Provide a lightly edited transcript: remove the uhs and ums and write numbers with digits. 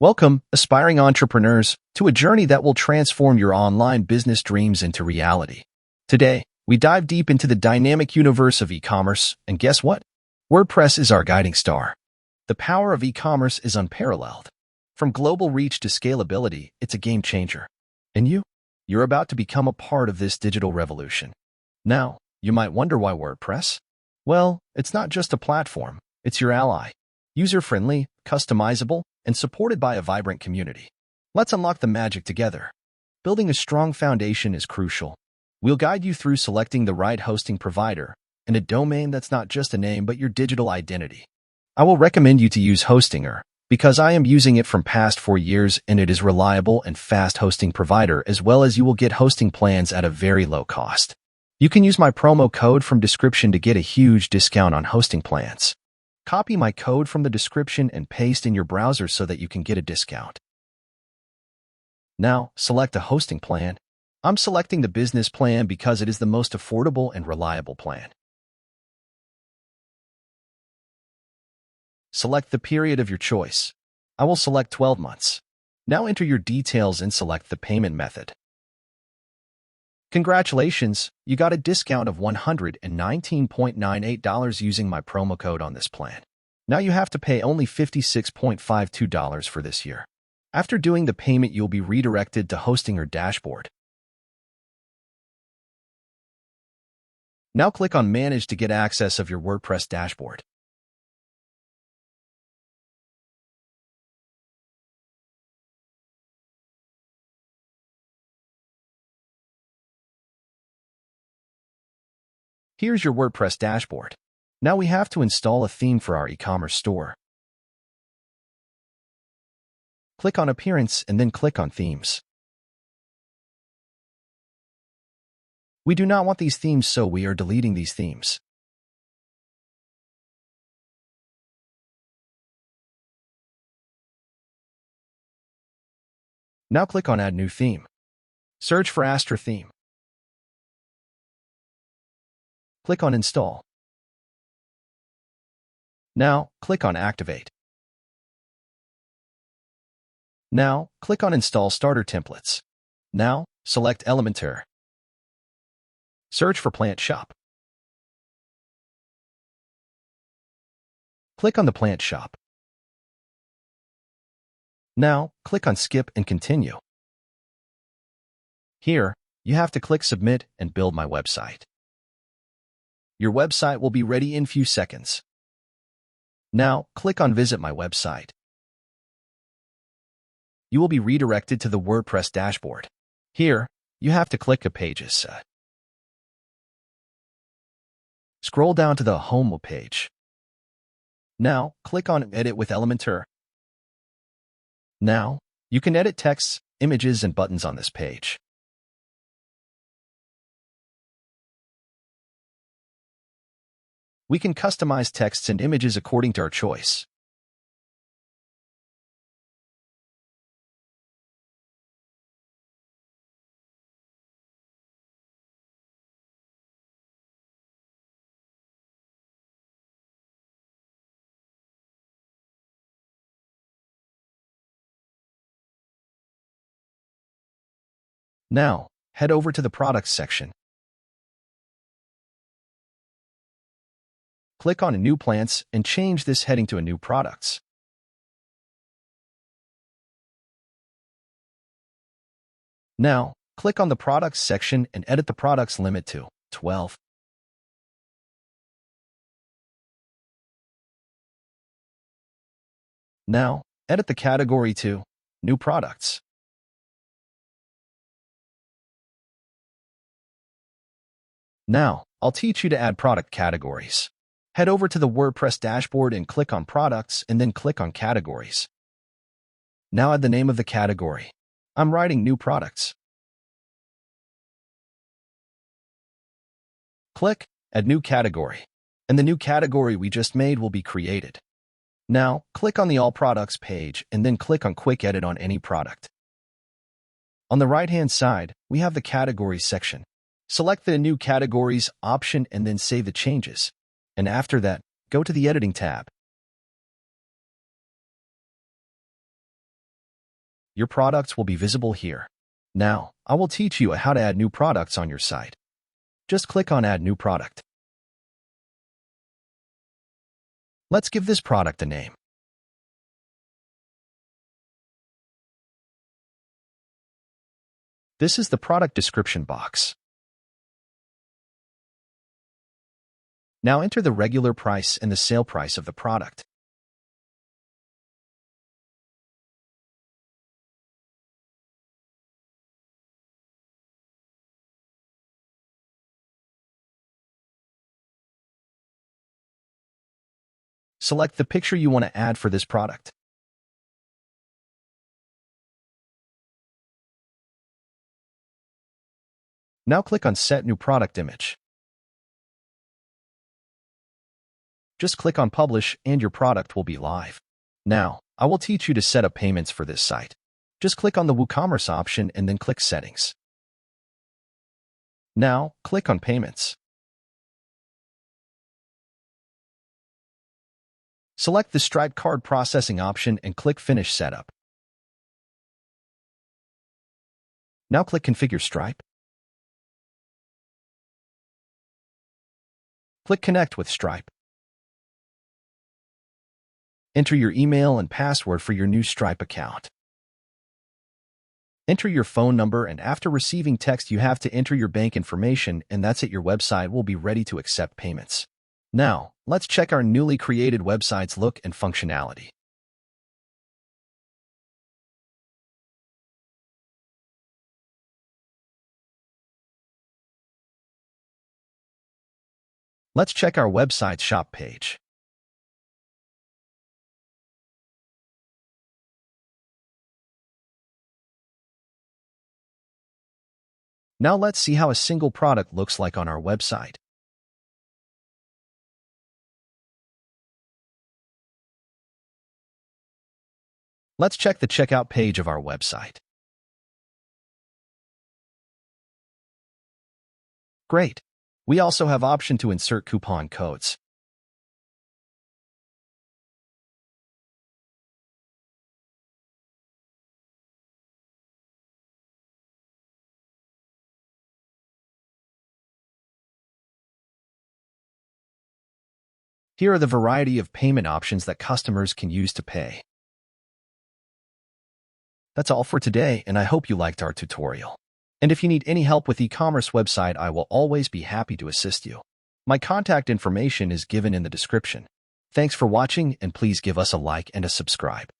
Welcome, aspiring entrepreneurs, to a journey that will transform your online business dreams into reality. Today, we dive deep into the dynamic universe of e-commerce, and guess what? WordPress is our guiding star. The power of e-commerce is unparalleled. From global reach to scalability, it's a game changer. And you? You're about to become a part of this digital revolution. Now, you might wonder why WordPress? Well, it's not just a platform, it's your ally. User-friendly, customizable, and supported by a vibrant community. Let's unlock the magic together. Building a strong foundation is crucial. We'll guide you through selecting the right hosting provider and a domain that's not just a name but your digital identity. I will recommend you to use Hostinger because I am using it from past 4 years and it is reliable and fast hosting provider, as well as you will get hosting plans at a very low cost. You can use my promo code from description to get a huge discount on hosting plans. Copy my code from the description and paste in your browser so that you can get a discount. Now, select a hosting plan. I'm selecting the business plan because it is the most affordable and reliable plan. Select the period of your choice. I will select 12 months. Now enter your details and select the payment method. Congratulations, you got a discount of $119.98 using my promo code on this plan. Now you have to pay only $56.52 for this year. After doing the payment, you'll be redirected to Hostinger dashboard. Now click on Manage to get access of your WordPress dashboard. Here's your WordPress dashboard. Now we have to install a theme for our e-commerce store. Click on Appearance and then click on Themes. We do not want these themes, so we are deleting these themes. Now click on Add New Theme. Search for Astra Theme. Click on Install. Now, click on Activate. Now, click on Install Starter Templates. Now, select Elementor. Search for Plant Shop. Click on the Plant Shop. Now, click on Skip and Continue. Here, you have to click Submit and build my website. Your website will be ready in few seconds. Now, click on Visit My Website. You will be redirected to the WordPress dashboard. Here, you have to click Pages. Scroll down to the Home page. Now, click on Edit with Elementor. Now, you can edit texts, images, and buttons on this page. We can customize texts and images according to our choice. Now, head over to the Products section. Click on New Plants and change this heading to a New Products. Now, click on the Products section and edit the products limit to 12. Now, edit the category to New Products. Now, I'll teach you to add product categories. Head over to the WordPress dashboard and click on Products and then click on Categories. Now add the name of the category. I'm writing New Products. Click Add New Category, and the new category we just made will be created. Now, click on the All Products page and then click on Quick Edit on any product. On the right-hand side, we have the Categories section. Select the New Categories option and then save the changes. And after that, go to the Editing tab. Your products will be visible here. Now, I will teach you how to add new products on your site. Just click on Add New Product. Let's give this product a name. This is the product description box. Now enter the regular price and the sale price of the product. Select the picture you want to add for this product. Now click on Set New Product Image. Just click on Publish and your product will be live. Now, I will teach you to set up payments for this site. Just click on the WooCommerce option and then click Settings. Now, click on Payments. Select the Stripe card processing option and click Finish Setup. Now click Configure Stripe. Click Connect with Stripe. Enter your email and password for your new Stripe account. Enter your phone number, and after receiving text you have to enter your bank information, and that's it. Your website will be ready to accept payments. Now, let's check our newly created website's look and functionality. Let's check our website's shop page. Now let's see how a single product looks like on our website. Let's check the checkout page of our website. Great. We also have option to insert coupon codes. Here are the variety of payment options that customers can use to pay. That's all for today, and I hope you liked our tutorial. And if you need any help with e-commerce website, I will always be happy to assist you. My contact information is given in the description. Thanks for watching, and please give us a like and a subscribe.